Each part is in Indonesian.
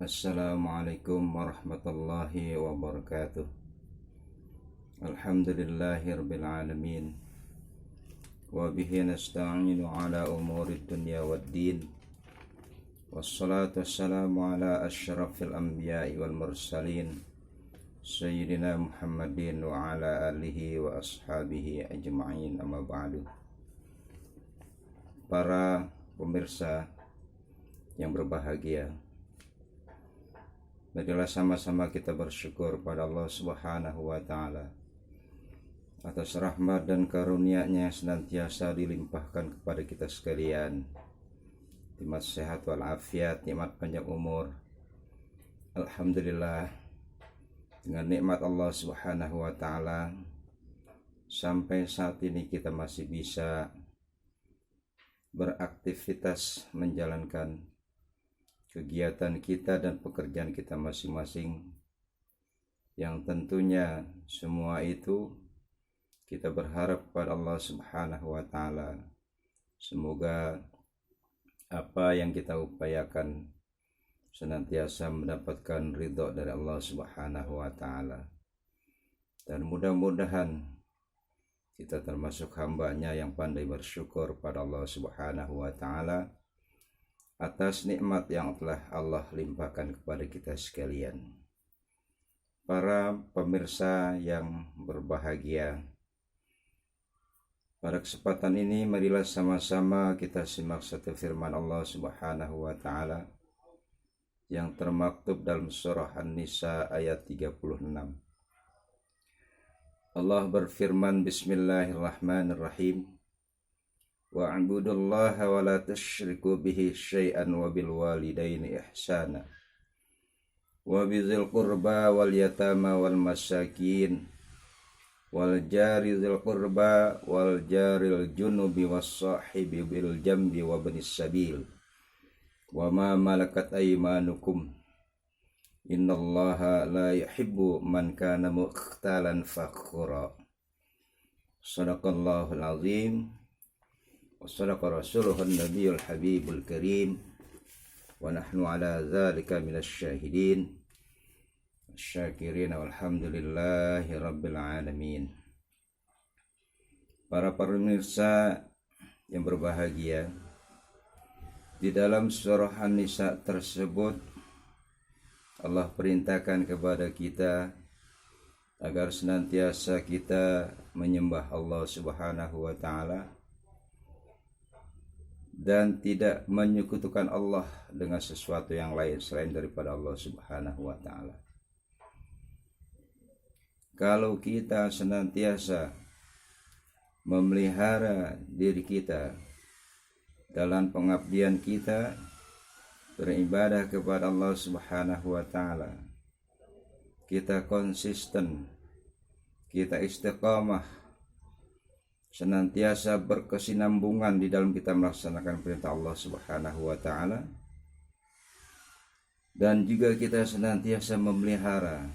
Assalamualaikum warahmatullahi wabarakatuh. Alhamdulillahirabbil alamin. Wa bihi nasta'inu ala umuri dunya waddin. Wassalatu wassalamu ala asyrafil anbiya'i wal mursalin Sayyidina Muhammadin wa ala alihi wa ashabihi ajma'in, amma ba'du. Para pemirsa yang berbahagia, marilah sama-sama kita bersyukur pada Allah Subhanahu wa Ta'ala atas rahmat dan karunia-Nya yang senantiasa dilimpahkan kepada kita sekalian, nikmat sehat walafiat, nikmat panjang umur. Alhamdulillah, dengan nikmat Allah Subhanahu wa Ta'ala sampai saat ini kita masih bisa beraktivitas menjalankan kegiatan kita dan pekerjaan kita masing-masing, yang tentunya semua itu kita berharap kepada Allah Subhanahu wa Ta'ala, semoga apa yang kita upayakan senantiasa mendapatkan ridho dari Allah Subhanahu wa Ta'ala, dan mudah-mudahan kita termasuk hamba-Nya yang pandai bersyukur pada Allah Subhanahu wa Ta'ala atas nikmat yang telah Allah limpahkan kepada kita sekalian. Para pemirsa yang berbahagia, pada kesempatan ini marilah sama-sama kita simak satu firman Allah Subhanahu wa Ta'ala yang termaktub dalam surah An-Nisa ayat 36. Allah berfirman, Bismillahirrahmanirrahim, wa'budullaha wa la tusyriku bihi syai'an wa bil walidaini ihsana wa bizil qurba wal yatama wal masakin wal jari zil qurba wal jaril junubi was sahibi bil jambi wa banis sabil wa ma malakat aymanukum innallaha la yuhibbu man kana mukhtalan fakhura. Shadaqallahul azim wa sadaqa rasuluhun nabiyul habibul karim wa nahnu ala dzalika minasy syahidin syakirin walhamdulillahi rabbil alamin. Para pemirsa yang berbahagia, di dalam surah An-Nisa tersebut Allah perintahkan kepada kita agar senantiasa kita menyembah Allah Subhanahu wa Ta'ala dan tidak menyekutukan Allah dengan sesuatu yang lain selain daripada Allah Subhanahu wa Ta'ala. Kalau kita senantiasa memelihara diri kita dalam pengabdian kita, beribadah kepada Allah Subhanahu wa Ta'ala, kita konsisten, kita istiqamah, senantiasa berkesinambungan di dalam kita melaksanakan perintah Allah Subhanahu wa Ta'ala, dan juga kita senantiasa memelihara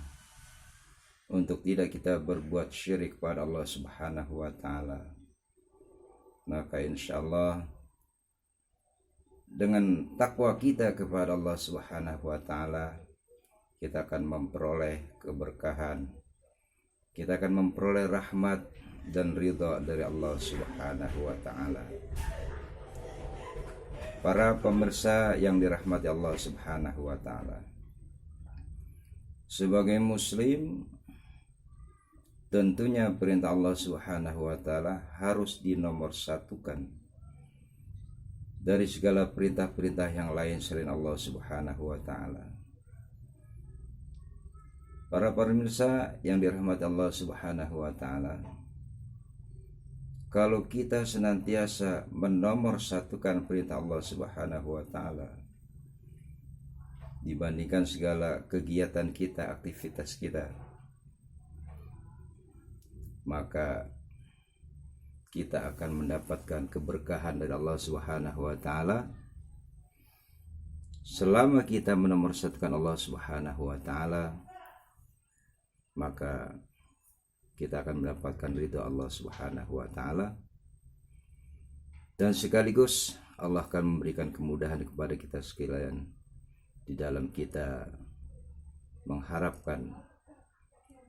untuk tidak kita berbuat syirik pada Allah Subhanahu wa Ta'ala, maka insyaallah dengan takwa kita kepada Allah Subhanahu wa Ta'ala, kita akan memperoleh keberkahan, kita akan memperoleh rahmat dan ridha dari Allah Subhanahu wa Ta'ala. Para pemirsa yang dirahmati Allah Subhanahu wa Ta'ala, sebagai muslim, tentunya perintah Allah Subhanahu wa Ta'ala harus dinomorsatukan dari segala perintah-perintah yang lain selain Allah Subhanahu wa Ta'ala. Para pemirsa yang dirahmati Allah Subhanahu wa Ta'ala, kalau kita senantiasa menomorsatukan perintah Allah Subhanahu wa Ta'ala dibandingkan segala kegiatan kita, aktivitas kita, maka kita akan mendapatkan keberkahan dari Allah Subhanahu wa Ta'ala selama kita menomorsatukan Allah Subhanahu wa Ta'ala, maka kita akan mendapatkan ridha Allah Subhanahu wa Ta'ala, dan sekaligus Allah akan memberikan kemudahan kepada kita sekalian di dalam kita mengharapkan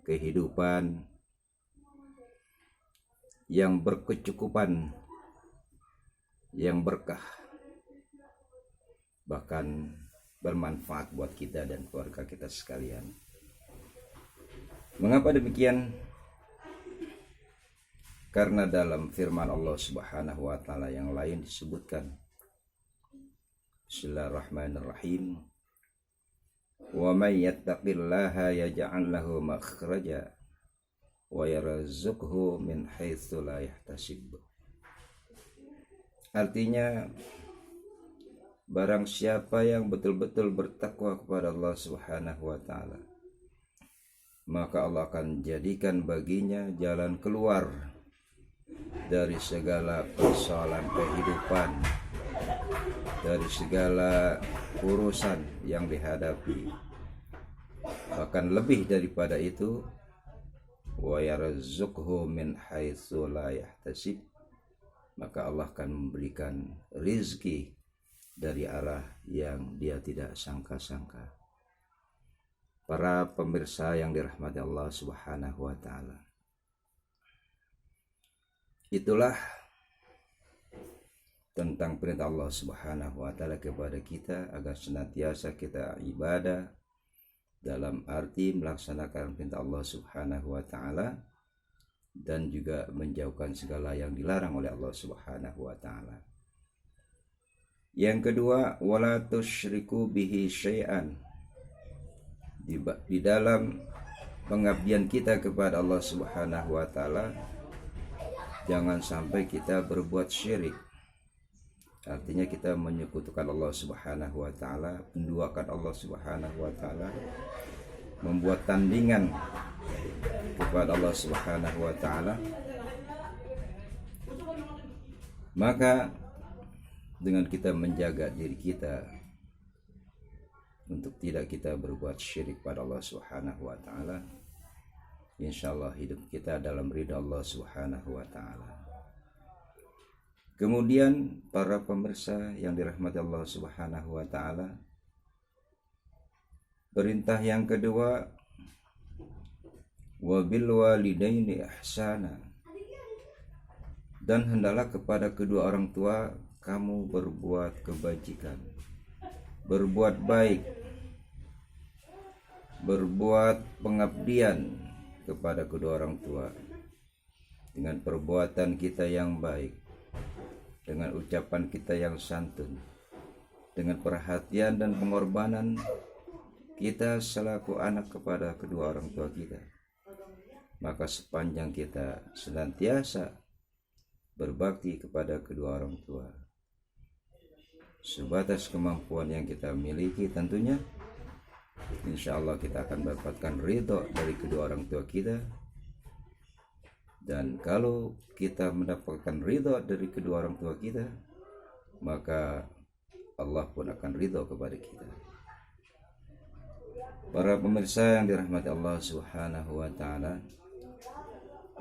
kehidupan yang berkecukupan, yang berkah, bahkan bermanfaat buat kita dan keluarga kita sekalian. Mengapa demikian? Karena dalam firman Allah Subhanahu wa taala yang lain disebutkan, Bismillahirrahmanirrahim, wa may yattaqillaha yaj'al lahu makhraja wa yarzuqhu min haitsu la yahtasib. Artinya, barang siapa yang betul-betul bertakwa kepada Allah Subhanahu wa taala, maka Allah akan jadikan baginya jalan keluar dari segala persoalan kehidupan, dari segala urusan yang dihadapi. Bahkan lebih daripada itu, wa yarzuqhu min haitsu la yahtasib, maka Allah akan memberikan rizki dari arah yang dia tidak sangka-sangka. Para pemirsa yang dirahmati Allah Subhanahu wa taala, itulah tentang perintah Allah Subhanahu wa taala kepada kita agar senantiasa kita ibadah dalam arti melaksanakan perintah Allah Subhanahu wa taala dan juga menjauhkan segala yang dilarang oleh Allah Subhanahu wa taala. Yang kedua, wala tusyriku bihi syai'an. Di dalam pengabdian kita kepada Allah Subhanahu wa taala, jangan sampai kita berbuat syirik. Artinya kita menyekutukan Allah Subhanahu wa taala, menduakan Allah Subhanahu wa taala, membuat tandingan kepada Allah Subhanahu wa taala. Maka dengan kita menjaga diri kita untuk tidak kita berbuat syirik pada Allah Subhanahu wa taala, insyaallah hidup kita dalam ridha Allah Subhanahu wa taala. Kemudian para pemirsa yang dirahmati Allah Subhanahu wa taala, perintah yang kedua, wabil walidaini ihsana, dan hendaklah kepada kedua orang tua kamu berbuat kebajikan, berbuat baik, berbuat pengabdian kepada kedua orang tua dengan perbuatan kita yang baik, dengan ucapan kita yang santun, dengan perhatian dan pengorbanan kita selaku anak kepada kedua orang tua kita. Maka sepanjang kita senantiasa berbakti kepada kedua orang tua, sebatas kemampuan yang kita miliki tentunya, insya Allah kita akan mendapatkan ridho dari kedua orang tua kita. Dan kalau kita mendapatkan ridho dari kedua orang tua kita, maka Allah pun akan ridho kepada kita. Para pemirsa yang dirahmati Allah Subhanahu wa taala,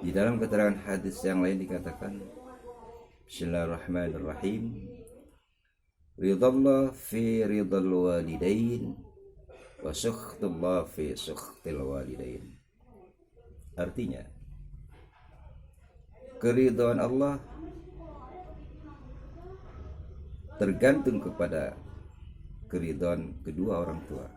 di dalam keterangan hadis yang lain dikatakan, Bismillahirrahmanirrahim, ridallah fi ridal walidain wa sukhtullah fi sukhtil walidain. Artinya, keridhaan Allah tergantung kepada keridhaan kedua orang tua.